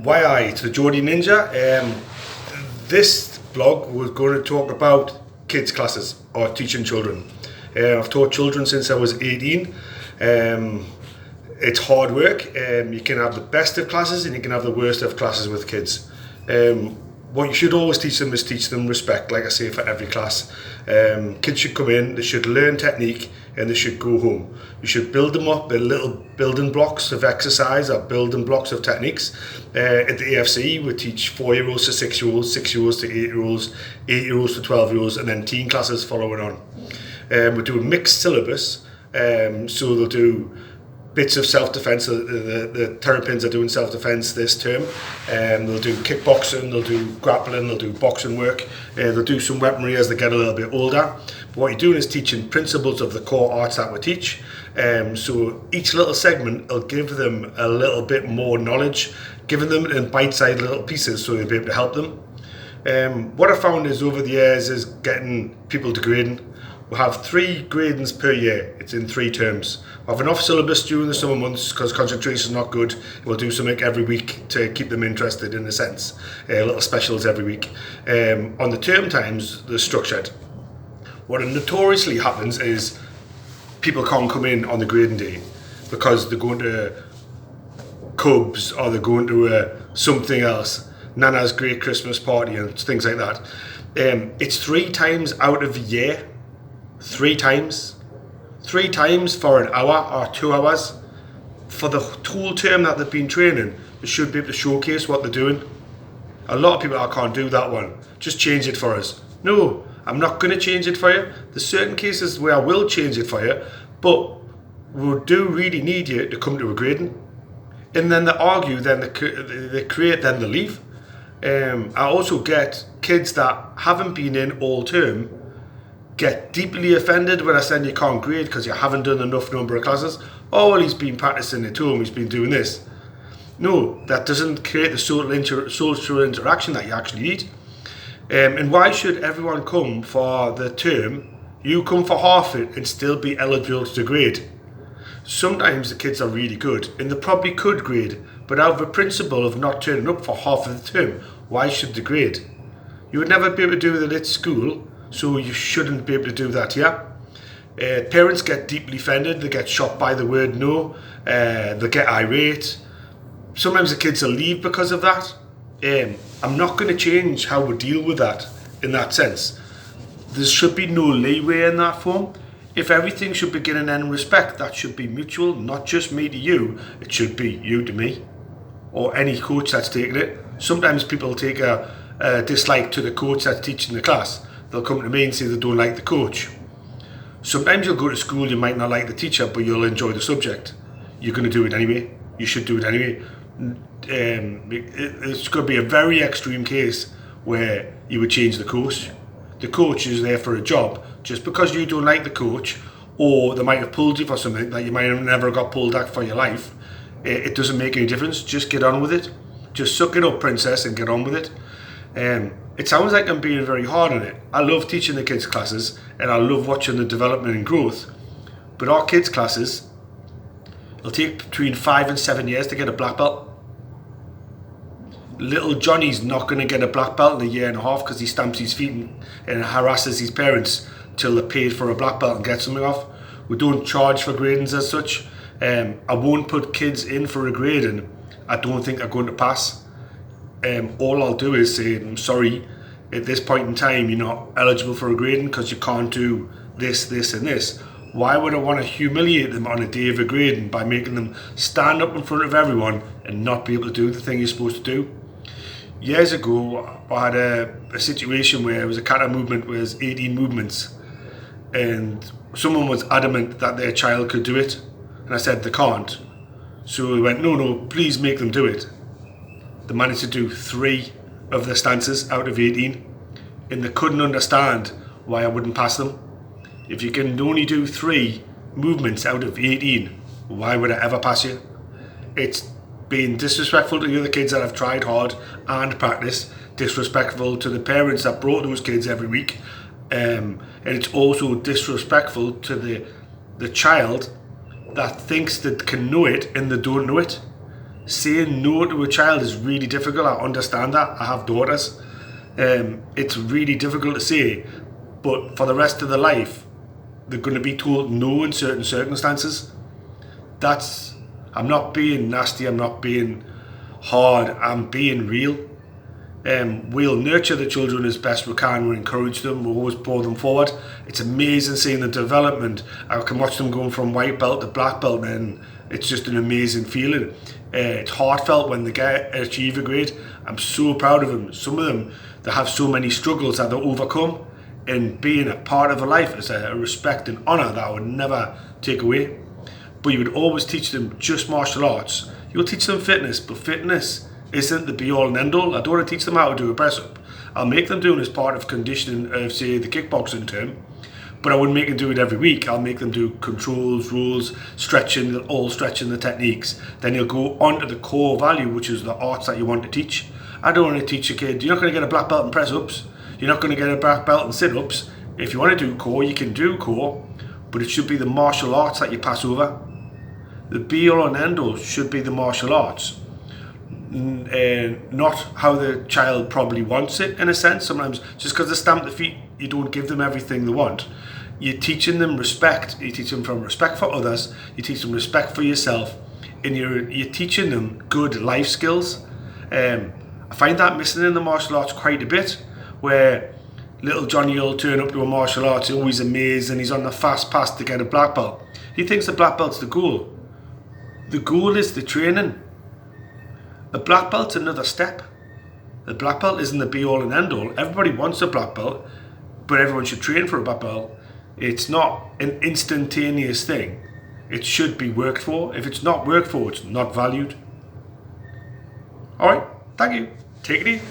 Why it's the Geordie Ninja. This blog was going to talk about kids classes or teaching children. I've taught children since I was 18. It's hard work. You can have the best of classes and you can have the worst of classes with kids. What you should always teach them is teach them respect, like I say, for every class. Kids should come in, they should learn technique, and they should go home. You should build them up in little building blocks of exercise or building blocks of techniques. At the AFC, we teach 4-year-olds to 6-year-olds, 6-year-olds to 8-year-olds, 8-year-olds to 12-year-olds, and then teen classes following on. We do a mixed syllabus, so they'll do bits of self-defense. The Terrapins are doing self-defense this term. They'll do kickboxing, they'll do grappling, they'll do boxing work. They'll do some weaponry as they get a little bit older. But what you're doing is teaching principles of the core arts that we teach. So each little segment will give them a little bit more knowledge, giving them in bite-sized little pieces so you'll be able to help them. What I found is over the years is getting people to grading. We have 3 gradings per year. It's in 3 terms. We have an off syllabus during the summer months because concentration is not good. We'll do something every week to keep them interested, in a sense. Little specials every week. On the term times, they're structured. What notoriously happens is people can't come in on the grading day because they're going to Cubs or they're going to something else. Nana's great Christmas party and things like that. It's 3 times out of a year. 3 times for an hour or 2 hours. For the whole term that they've been training, they should be able to showcase what they're doing. A lot of people, I can't do that one, just change it for us. No, I'm not going to change it for you. There's certain cases where I will change it for you, but we do really need you to come to a grading. And then they argue, then they create, then they leave. I also get kids that haven't been in all term get deeply offended when I say you can't grade because you haven't done enough number of classes. Oh, well, he's been practicing at home, he's been doing this. No, that doesn't create the social interaction that you actually need. And why should everyone come for the term? You come for half it and still be eligible to grade. Sometimes the kids are really good and they probably could grade, but out of the principle of not turning up for half of the term, why should they grade? You would never be able to do that at school, so you shouldn't be able to do that here. Parents get deeply offended, they get shocked by the word no, they get irate. Sometimes the kids will leave because of that. I'm not going to change how we deal with that in that sense. There should be no leeway in that form. If everything should begin and end in respect, that should be mutual, not just me to you, it should be you to me, or any coach that's taking it. Sometimes people take a dislike to the coach that's teaching the class. They'll come to me and say they don't like the coach. Sometimes you'll go to school, you might not like the teacher, but you'll enjoy the subject. You're going to do it anyway. You should do it anyway. It's going to be a very extreme case where you would change the coach. The coach is there for a job. Just because you don't like the coach, or they might have pulled you for something that you might have never got pulled at for your life, it doesn't make any difference. Just get on with it. Just suck it up, princess, and get on with it. It sounds like I'm being very hard on it. I love teaching the kids classes and I love watching the development and growth, but our kids classes, it'll take between 5 and 7 years to get a black belt. Little Johnny's not going to get a black belt in a year and a half because he stamps his feet and harasses his parents till they're paid for a black belt and get something off. We don't charge for gradings as such. I won't put kids in for a grading I don't think are going to pass. All I'll do is say, I'm sorry, at this point in time you're not eligible for a grading because you can't do this, this and this. Why would I want to humiliate them on a day of a grading by making them stand up in front of everyone and not be able to do the thing you're supposed to do? Years ago I had a situation where it was a kata movement where there's 18 movements and someone was adamant that their child could do it and I said they can't. So we went, no, please make them do it. They managed to do 3 of the stances out of 18 and they couldn't understand why I wouldn't pass them. If you can only do 3 movements out of 18, why would I ever pass you? It's been disrespectful to the other kids that have tried hard and practiced, disrespectful to the parents that brought those kids every week, and it's also disrespectful to the child that thinks that can know it and they don't know it. saying no to a child is really difficult. I understand that. I have daughters. It's really difficult to say, but for the rest of their life, they're going to be told no in certain circumstances. I'm not being nasty, I'm not being hard, I'm being real. We'll nurture the children as best we can, we'll encourage them, we'll always pull them forward. It's amazing seeing the development. I can watch them going from white belt to black belt, and it's just an amazing feeling. It's heartfelt when they achieve a grade. I'm so proud of them. Some of them, they have so many struggles that they overcome, and being a part of their life is a respect and honour that I would never take away. But you would always teach them just martial arts. You'll teach them fitness, but fitness isn't the be all and end all. I don't want to teach them how to do a press up. I'll make them do it as part of conditioning of, say, the kickboxing term, but I wouldn't make them do it every week. I'll make them do controls, rules, stretching, all stretching the techniques. Then you'll go on to the core value, which is the arts that you want to teach. I don't want to teach a kid, you're not going to get a black belt in press ups, you're not going to get a black belt in sit ups. If you want to do core, you can do core, but it should be the martial arts that you pass over. The be all and end all should be the martial arts, not how the child probably wants it, in a sense. Sometimes just because they stamp the feet, you don't give them everything they want. You're teaching them respect. You teach them from respect for others, you teach them respect for yourself, and you're teaching them good life skills. I find that missing in the martial arts quite a bit, where little Johnny will turn up to a martial arts, he's always amazed and he's on the fast path to get a black belt. He thinks the black belt's the goal. The goal is the training. A black belt's another step. The black belt isn't the be all and end all. Everybody wants a black belt, but everyone should train for a black belt. It's not an instantaneous thing. It should be worked for. If it's not worked for, it's not valued. Alright, thank you. Take it easy.